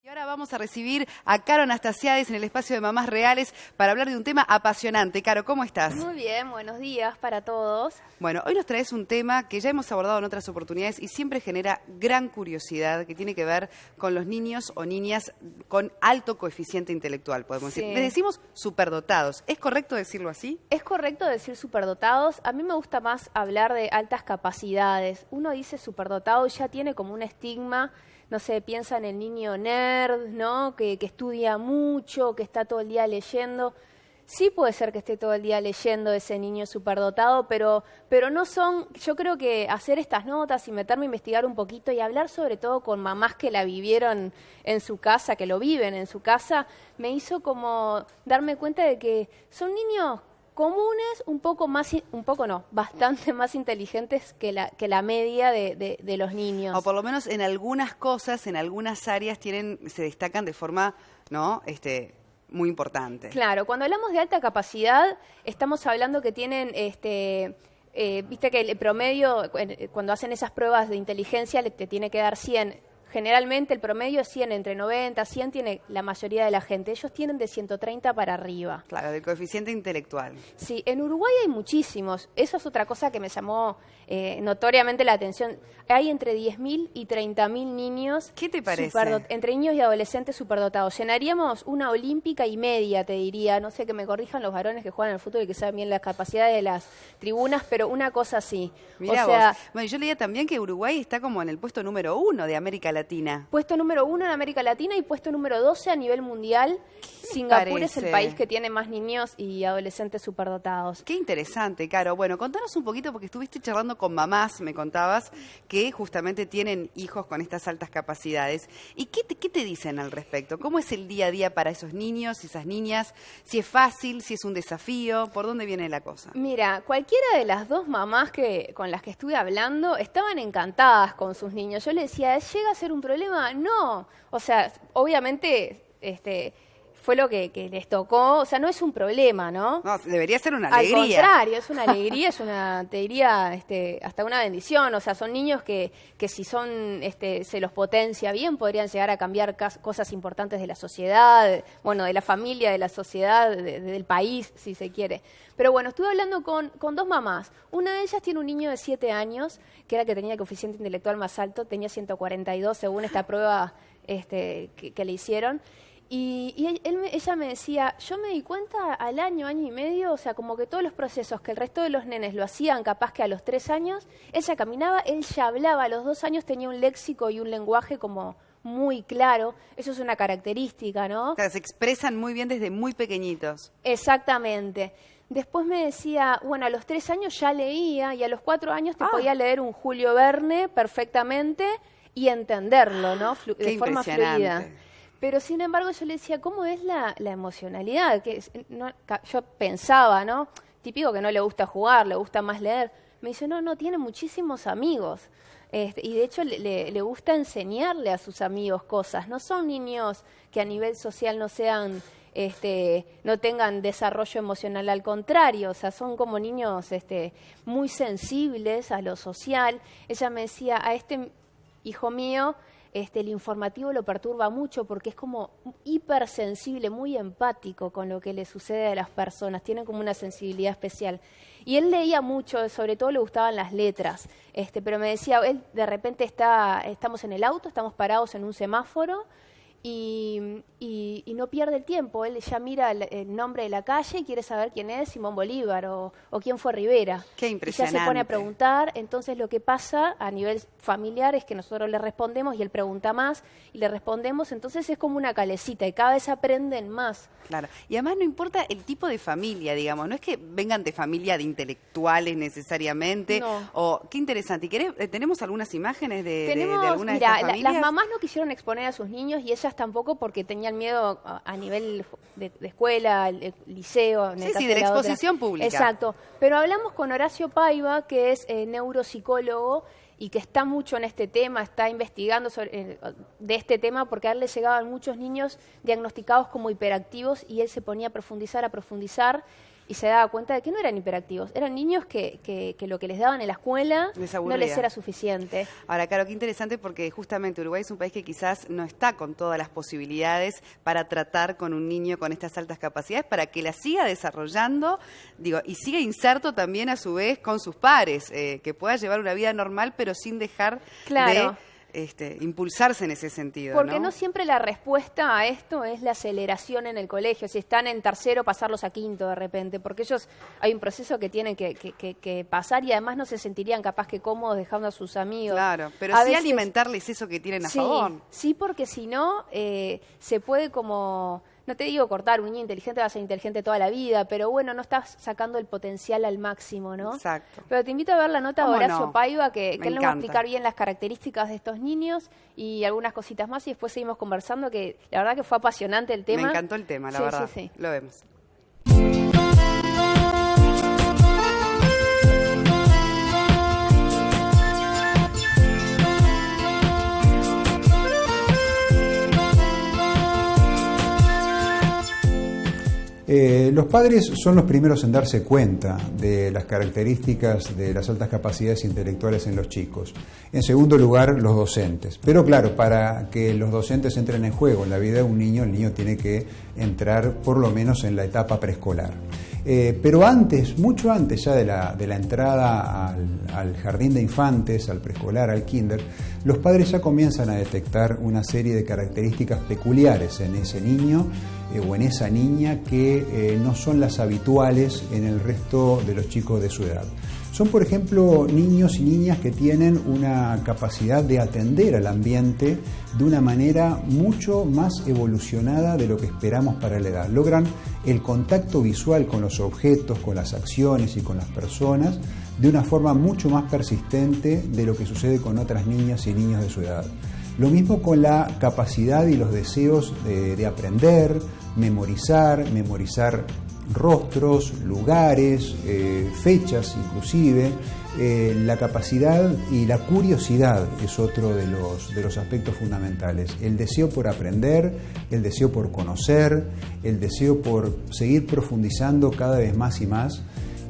Y ahora vamos a recibir a Caro Anastasiades en el espacio de Mamás Reales para hablar de un tema apasionante. Caro, ¿cómo estás? Muy bien, buenos días para todos. Bueno, hoy nos traes un tema que ya hemos abordado en otras oportunidades y siempre genera gran curiosidad, que tiene que ver con los niños o niñas con alto coeficiente intelectual, podemos decir. Les decimos superdotados. ¿Es correcto decirlo así? Es correcto decir superdotados. A mí me gusta más hablar de altas capacidades. Uno dice superdotado y ya tiene como un estigma. No sé, piensa en el niño nerd, ¿no? Que estudia mucho, que está todo el día leyendo. Sí puede ser que esté todo el día leyendo ese niño superdotado, pero no son... Yo creo que hacer estas notas y meterme a investigar un poquito y hablar sobre todo con mamás que la vivieron en su casa, que lo viven en su casa, me hizo como darme cuenta de que son niños comunes, bastante más inteligentes que la media de los niños. O por lo menos en algunas cosas, en algunas áreas se destacan de forma, ¿no? Muy importante. Claro, cuando hablamos de alta capacidad, estamos hablando que tienen, viste que el promedio, cuando hacen esas pruebas de inteligencia, te tiene que dar 100. Generalmente el promedio es 100, entre 90, 100 tiene la mayoría de la gente. Ellos tienen de 130 para arriba. Claro, del coeficiente intelectual. Sí, en Uruguay hay muchísimos. Eso es otra cosa que me llamó notoriamente la atención. Hay entre 10.000 y 30.000 niños. ¿Qué te parece? Entre niños y adolescentes superdotados. Llenaríamos una olímpica y media, te diría. No sé, que me corrijan los varones que juegan al fútbol y que saben bien las capacidades de las tribunas, pero una cosa así. Mirá vos. Bueno, yo leía también que Uruguay está como en el puesto número 1 de América Latina. Puesto número 1 en América Latina y puesto número 12 a nivel mundial. Singapur es el país que tiene más niños y adolescentes superdotados. Qué interesante, Caro. Bueno, contanos un poquito, porque estuviste charlando con mamás, me contabas, que justamente tienen hijos con estas altas capacidades. ¿Y qué te dicen al respecto? ¿Cómo es el día a día para esos niños, esas niñas? Si es fácil, si es un desafío, ¿por dónde viene la cosa? Mira, cualquiera de las dos mamás con las que estuve hablando estaban encantadas con sus niños. Yo les decía, ¿llega a ser un problema? No. O sea, obviamente... fue lo que les tocó, o sea, no es un problema, ¿no? No, debería ser una alegría. Al contrario, es una alegría, te diría, hasta una bendición. O sea, son niños que si se los potencia bien, podrían llegar a cambiar cosas importantes de la sociedad, bueno, de la familia, de la sociedad, del país, si se quiere. Pero bueno, estuve hablando con dos mamás. Una de ellas tiene un niño de 7 años, que era el que tenía el coeficiente intelectual más alto, tenía 142 según esta prueba que le hicieron. Y ella me decía, yo me di cuenta al año y medio, o sea, como que todos los procesos que el resto de los nenes lo hacían capaz que a los 3 años, ella caminaba, él ya hablaba, a los 2 años tenía un léxico y un lenguaje como muy claro. Eso es una característica, ¿no? O sea, se expresan muy bien desde muy pequeñitos. Exactamente. Después me decía, bueno, a los 3 años ya leía y a los 4 años te podía leer un Julio Verne perfectamente y entenderlo, ¿no? De forma fluida. Pero sin embargo yo le decía, ¿cómo es la emocionalidad? Yo pensaba, ¿no? Típico que no le gusta jugar, le gusta más leer. Me dice, no, tiene muchísimos amigos. Y de hecho le gusta enseñarle a sus amigos cosas. No son niños que a nivel social no sean... no tengan desarrollo emocional, al contrario, o sea, son como niños muy sensibles a lo social. Ella me decía, a este hijo mío... el informativo lo perturba mucho porque es como hipersensible, muy empático con lo que le sucede a las personas, tiene como una sensibilidad especial. Y él leía mucho, sobre todo le gustaban las letras, pero me decía, él de repente estamos en el auto, estamos parados en un semáforo y no pierde el tiempo, él ya mira el nombre de la calle y quiere saber quién es Simón Bolívar o quién fue Rivera. Qué impresionante. Y ya se pone a preguntar, entonces lo que pasa a nivel familiar es que nosotros le respondemos y él pregunta más y le respondemos, entonces es como una calecita y cada vez aprenden más. Claro, y además no importa el tipo de familia, digamos, no es que vengan de familia de intelectuales necesariamente. No. Qué interesante. ¿Y tenemos algunas imágenes de alguna de estas familias? Las mamás no quisieron exponer a sus niños y ellas tampoco porque tenían miedo a nivel de escuela, el liceo. Sí, de la exposición pública. Exacto. Pero hablamos con Horacio Paiva, que es neuropsicólogo y que está mucho en este tema, está investigando de este tema porque a él le llegaban muchos niños diagnosticados como hiperactivos y él se ponía a profundizar y se daba cuenta de que no eran hiperactivos, eran niños que lo que les daban en la escuela no les era suficiente. Ahora, claro, qué interesante porque justamente Uruguay es un país que quizás no está con todas las posibilidades para tratar con un niño con estas altas capacidades, para que la siga desarrollando, y siga inserto también a su vez con sus pares, que pueda llevar una vida normal pero sin dejar de impulsarse en ese sentido. Porque no siempre la respuesta a esto es la aceleración en el colegio, si están en tercero pasarlos a quinto de repente, porque ellos hay un proceso que tienen que pasar y además no se sentirían capaz que cómodos dejando a sus amigos. Claro, pero sí alimentarles eso que tienen a favor. Sí, porque si no se puede como... No te digo cortar, un niño inteligente va a ser inteligente toda la vida, pero bueno, no estás sacando el potencial al máximo, ¿no? Exacto. Pero te invito a ver la nota de Horacio Paiva, que él nos va a explicar bien las características de estos niños y algunas cositas más, y después seguimos conversando, que la verdad que fue apasionante el tema. Me encantó el tema, la verdad. Sí. Lo vemos. Los padres son los primeros en darse cuenta de las características de las altas capacidades intelectuales en los chicos. En segundo lugar, los docentes. Pero claro, para que los docentes entren en juego en la vida de un niño, el niño tiene que entrar por lo menos en la etapa preescolar. Pero antes, mucho antes ya de la entrada al jardín de infantes, al preescolar, al kinder, los padres ya comienzan a detectar una serie de características peculiares en ese niño o en esa niña que no son las habituales en el resto de los chicos de su edad. Son, por ejemplo, niños y niñas que tienen una capacidad de atender al ambiente de una manera mucho más evolucionada de lo que esperamos para la edad. Logran el contacto visual con los objetos, con las acciones y con las personas de una forma mucho más persistente de lo que sucede con otras niñas y niños de su edad. Lo mismo con la capacidad y los deseos de aprender, memorizar rostros, lugares, fechas inclusive. La capacidad y la curiosidad es otro de los aspectos fundamentales. El deseo por aprender, el deseo por conocer, el deseo por seguir profundizando cada vez más y más.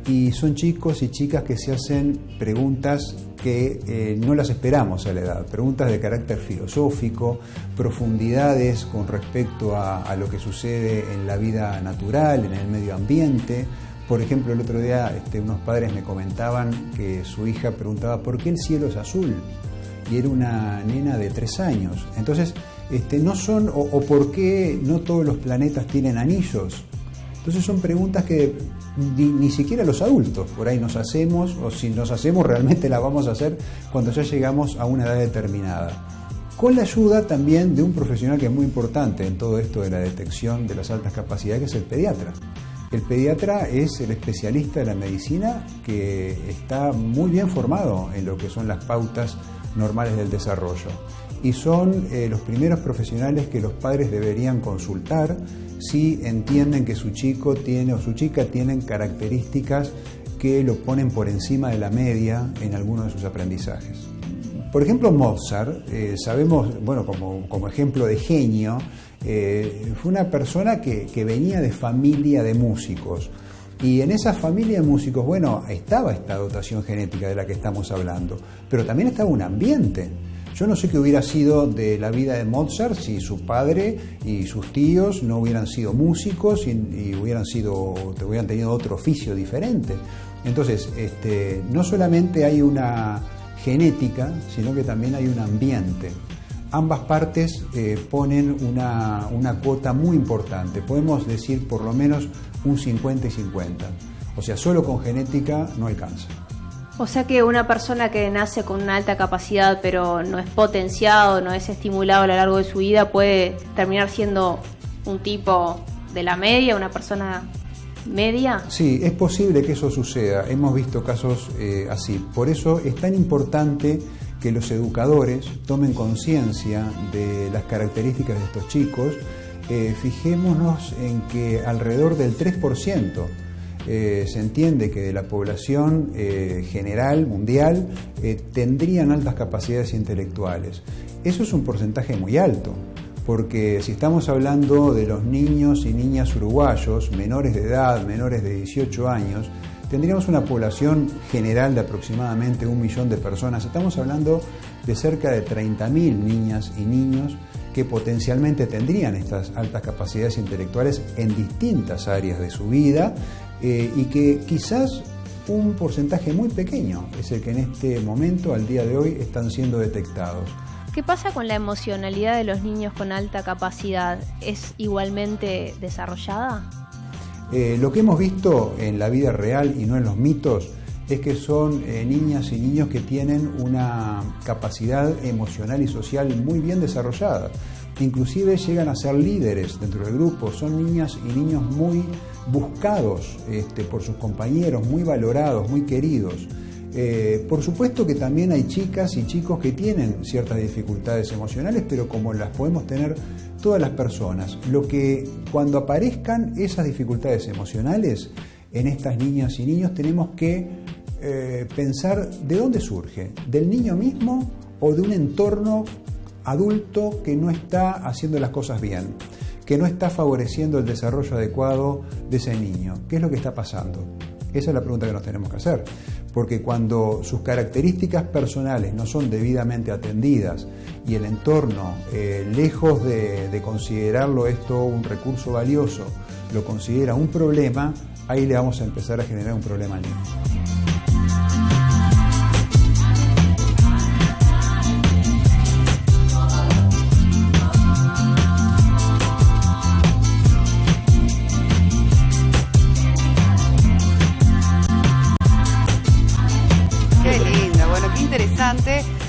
Y son chicos y chicas que se hacen preguntas que no las esperamos a la edad, preguntas de carácter filosófico, profundidades con respecto a lo que sucede en la vida natural, en el medio ambiente. Por ejemplo, el otro día unos padres me comentaban que su hija preguntaba ¿por qué el cielo es azul? Y era una nena de 3 años. Entonces, no son, o ¿por qué no todos los planetas tienen anillos? Entonces son preguntas que ni siquiera los adultos por ahí nos hacemos, o si nos hacemos realmente las vamos a hacer cuando ya llegamos a una edad determinada. Con la ayuda también de un profesional que es muy importante en todo esto de la detección de las altas capacidades, que es el pediatra. El pediatra es el especialista de la medicina que está muy bien formado en lo que son las pautas normales del desarrollo. Y son los primeros profesionales que los padres deberían consultar si entienden que su chico tiene o su chica tienen características que lo ponen por encima de la media en alguno de sus aprendizajes. Por ejemplo, Mozart, sabemos, bueno, como ejemplo de genio, fue una persona que venía de familia de músicos. Y en esa familia de músicos, bueno, estaba esta dotación genética de la que estamos hablando, pero también estaba un ambiente. Yo no sé qué hubiera sido de la vida de Mozart si su padre y sus tíos no hubieran sido músicos y hubieran tenido otro oficio diferente. Entonces, no solamente hay una genética, sino que también hay un ambiente. Ambas partes ponen una cuota muy importante. Podemos decir por lo menos un 50 y 50. O sea, solo con genética no alcanza. O sea que una persona que nace con una alta capacidad pero no es potenciado, no es estimulado a lo largo de su vida, puede terminar siendo un tipo de la media, una persona media. Sí, es posible que eso suceda. Hemos visto casos así. Por eso es tan importante que los educadores tomen conciencia de las características de estos chicos. Fijémonos en que alrededor del 3% se entiende que de la población general, mundial, tendrían altas capacidades intelectuales. Eso es un porcentaje muy alto. porque si estamos hablando de los niños y niñas uruguayos, menores de edad, menores de 18 años, tendríamos una población general de aproximadamente 1 millón de personas. Estamos hablando de cerca de 30.000 niñas y niños que potencialmente tendrían estas altas capacidades intelectuales en distintas áreas de su vida y que quizás un porcentaje muy pequeño es el que en este momento, al día de hoy, están siendo detectados. ¿Qué pasa con la emocionalidad de los niños con alta capacidad? ¿Es igualmente desarrollada? Lo que hemos visto en la vida real y no en los mitos es que son niñas y niños que tienen una capacidad emocional y social muy bien desarrollada. Inclusive llegan a ser líderes dentro del grupo. Son niñas y niños muy buscados por sus compañeros, muy valorados, muy queridos. Por supuesto que también hay chicas y chicos que tienen ciertas dificultades emocionales, pero como las podemos tener todas las personas. Lo que cuando aparezcan esas dificultades emocionales en estas niñas y niños tenemos que pensar de dónde surge, del niño mismo o de un entorno adulto que no está haciendo las cosas bien, que no está favoreciendo el desarrollo adecuado de ese niño. ¿Qué es lo que está pasando? Esa es la pregunta que nos tenemos que hacer, porque cuando sus características personales no son debidamente atendidas y el entorno, lejos de considerarlo esto un recurso valioso, lo considera un problema, ahí le vamos a empezar a generar un problema al niño.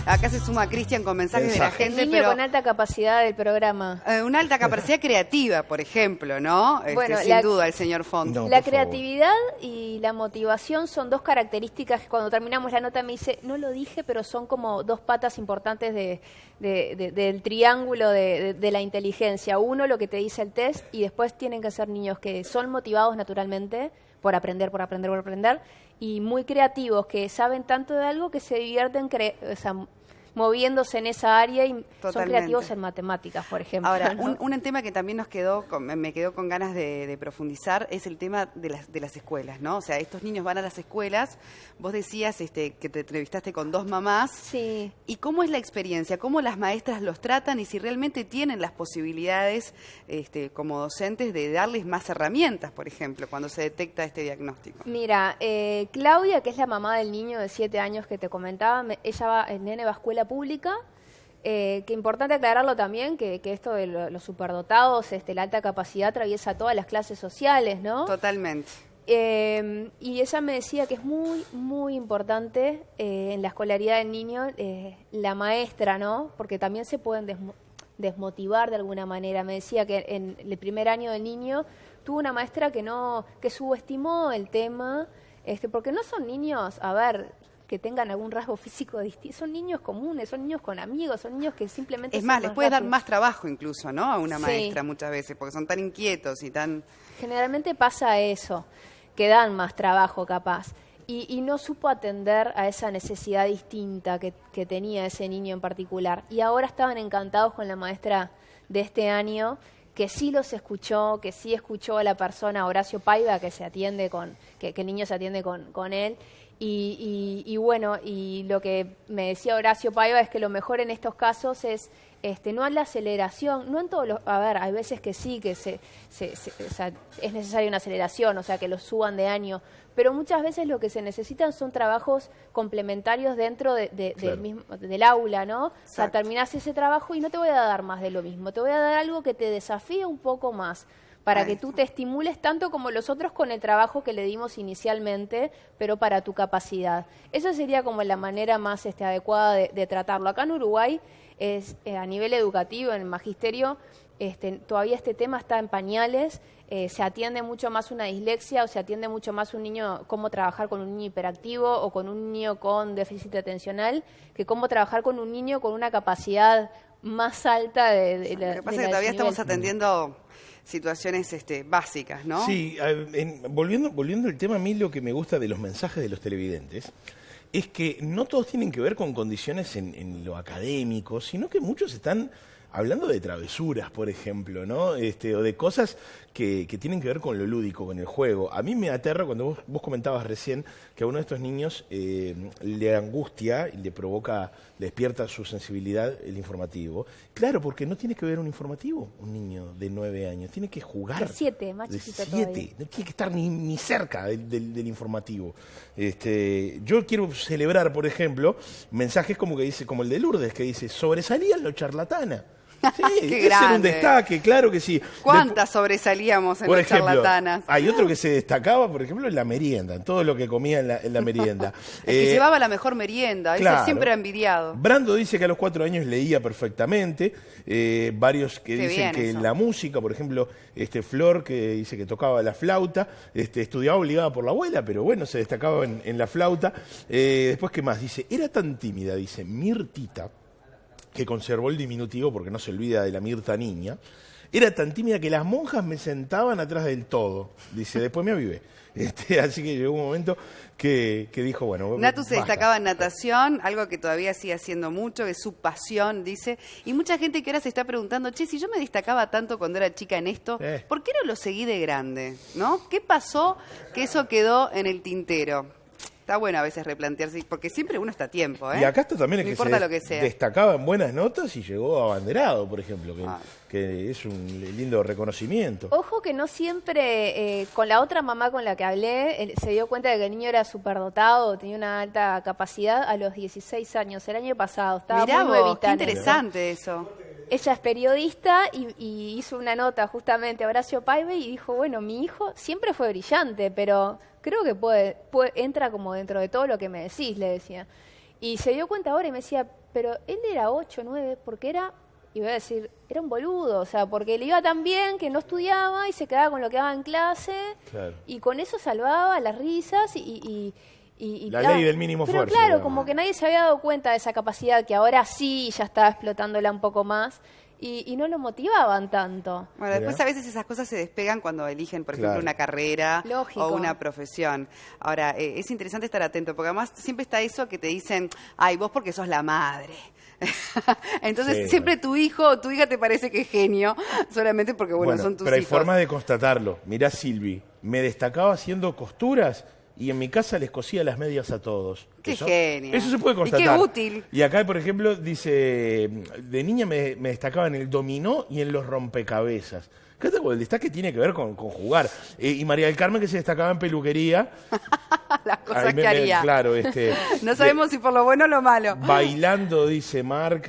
Acá se suma Cristian con mensajes de la gente. El niño con alta capacidad del programa. Una alta capacidad creativa, por ejemplo, ¿no? Bueno, sin duda, el señor Font. No, la creatividad y la motivación son dos características que cuando terminamos la nota me dice, no lo dije, pero son como dos patas importantes del triángulo de la inteligencia. Uno, lo que te dice el test, y después tienen que ser niños que son motivados naturalmente por aprender, y muy creativos, que saben tanto de algo que se divierten moviéndose en esa área y Totalmente. Son creativos en matemáticas, por ejemplo. Ahora, ¿no? un tema que también me quedó con ganas de profundizar es el tema de las escuelas, ¿no? O sea, estos niños van a las escuelas, vos decías que te entrevistaste con 2 mamás. Sí. ¿Y cómo es la experiencia? ¿Cómo las maestras los tratan y si realmente tienen las posibilidades como docentes de darles más herramientas, por ejemplo, cuando se detecta este diagnóstico? Mira, Claudia, que es la mamá del niño de 7 años que te comentaba, el nene va a escuela pública, que importante aclararlo también, que esto de los superdotados, la alta capacidad atraviesa todas las clases sociales, ¿no? Totalmente. Y ella me decía que es muy, muy importante en la escolaridad del niño la maestra, ¿no? Porque también se pueden desmotivar de alguna manera. Me decía que en el primer año del niño tuvo una maestra que subestimó el tema, porque no son niños, que tengan algún rasgo físico distinto, son niños comunes, son niños con amigos, son niños que simplemente... Es más, les puede dar más trabajo incluso, ¿no? A una maestra muchas veces, porque son tan inquietos y tan... Generalmente pasa eso, que dan más trabajo capaz, y no supo atender a esa necesidad distinta que tenía ese niño en particular. Y ahora estaban encantados con la maestra de este año, que sí los escuchó, que sí escuchó a la persona, Horacio Paiva, que el niño se atiende con él. Y bueno, y lo que me decía Horacio Paiva es que lo mejor en estos casos es no en la aceleración, no en todos los... hay veces que sí, que es necesaria una aceleración, o sea, que los suban de año, pero muchas veces lo que se necesitan son trabajos complementarios dentro del aula, ¿no? Exacto. O sea, terminás ese trabajo y no te voy a dar más de lo mismo, te voy a dar algo que te desafíe un poco más, para que tú te estimules tanto como los otros con el trabajo que le dimos inicialmente, pero para tu capacidad. Esa sería como la manera más adecuada de tratarlo. Acá en Uruguay, a nivel educativo, en el magisterio, todavía este tema está en pañales, se atiende mucho más una dislexia o se atiende mucho más un niño, cómo trabajar con un niño hiperactivo o con un niño con déficit atencional, que cómo trabajar con un niño con una capacidad más alta de la... Lo que pasa es que todavía estamos atendiendo situaciones básicas, ¿no? Sí, volviendo al tema, a mí lo que me gusta de los mensajes de los televidentes es que no todos tienen que ver con condiciones en lo académico, sino que muchos están hablando de travesuras, por ejemplo, ¿no? O de cosas que tienen que ver con lo lúdico, con el juego. A mí me aterra cuando vos comentabas recién que a uno de estos niños le angustia y le provoca, le despierta su sensibilidad el informativo. Claro, porque no tiene que ver un informativo, un niño de 9 años, tiene que jugar. De 7, más chiquito todavía. No tiene que estar ni cerca del informativo. Yo quiero celebrar, por ejemplo, mensajes como el de Lourdes, que dice, sobresalían lo charlatana. Sí, Qué ese era un destaque, claro que sí. ¿Cuántas sobresalíamos en las charlatanas? Hay otro que se destacaba, por ejemplo, en la merienda, en todo lo que comía en la merienda. El que llevaba la mejor merienda, claro. Ese siempre era envidiado. Brando dice que a los 4 años leía perfectamente, varios que dicen que eso. la música, por ejemplo, Flor, que dice que tocaba la flauta, estudiaba obligada por la abuela, pero bueno, se destacaba en la flauta. Después, ¿qué más? Dice, era tan tímida, dice, Mirtita, que conservó el diminutivo porque no se olvida de la Mirta niña, era tan tímida que las monjas me sentaban atrás del todo. Dice, después me avivé. Así que llegó un momento que dijo, bueno, Natu se basta. destacaba en natación, algo que todavía sigue haciendo mucho, es su pasión, dice. Y mucha gente que ahora se está preguntando, che, si yo me destacaba tanto cuando era chica en esto, ¿por qué no lo seguí de grande? ¿No? ¿Qué pasó que eso quedó en el tintero? Está bueno a veces replantearse, porque siempre uno está a tiempo, ¿eh? Y acá esto también es no que importa se lo que sea. destacaba en buenas notas y llegó abanderado, por ejemplo, que es un lindo reconocimiento. Ojo que no siempre, con la otra mamá con la que hablé, se dio cuenta de que el niño era superdotado, tenía una alta capacidad a los 16 años, el año pasado. Estaba Mirá muy vos, nuevita qué en eso. interesante eso. Ella es periodista y hizo una nota justamente a Horacio Paive y dijo, bueno, mi hijo siempre fue brillante, pero creo que entra como dentro de todo lo que me decís, le decía. Y se dio cuenta ahora y me decía, pero él era 8, 9, porque y voy a decir, era un boludo, o sea, porque le iba tan bien que no estudiaba y se quedaba con lo que daba en clase, claro. Y con eso salvaba las risas y la ley del mínimo pero esfuerzo. Claro, digamos. como que nadie se había dado cuenta de esa capacidad que ahora sí ya estaba explotándola un poco más y no lo motivaban tanto. Bueno, después a veces esas cosas se despegan cuando eligen, por ejemplo, una carrera Lógico. o una profesión. Ahora, es interesante estar atento, porque además siempre está eso que te dicen, ay, vos porque sos la madre. Entonces siempre tu hijo o tu hija te parece que es genio, solamente porque, bueno, son tus pero hay hijos. formas de constatarlo. Mirá, Silvi, me destacaba haciendo costuras y en mi casa les cosía las medias a todos. ¡Qué genio! Eso se puede constatar. Y qué útil. Y acá, por ejemplo, dice, de niña me destacaba en el dominó y en los rompecabezas. Fíjate, el destaque tiene que ver con jugar. Y María del Carmen, que se destacaba en peluquería. Las cosas que haría. Claro, no sabemos si por lo bueno o lo malo. Bailando, dice Marc,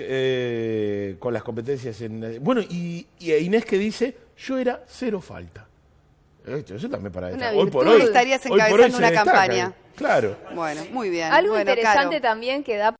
con las competencias bueno, y Inés que dice, yo era cero falta. Eso también para destacar. Hoy por hoy estarías hoy por hoy encabezando una destaca, campaña. Claro. Bueno, muy bien. Algo bueno, interesante Caro. también que da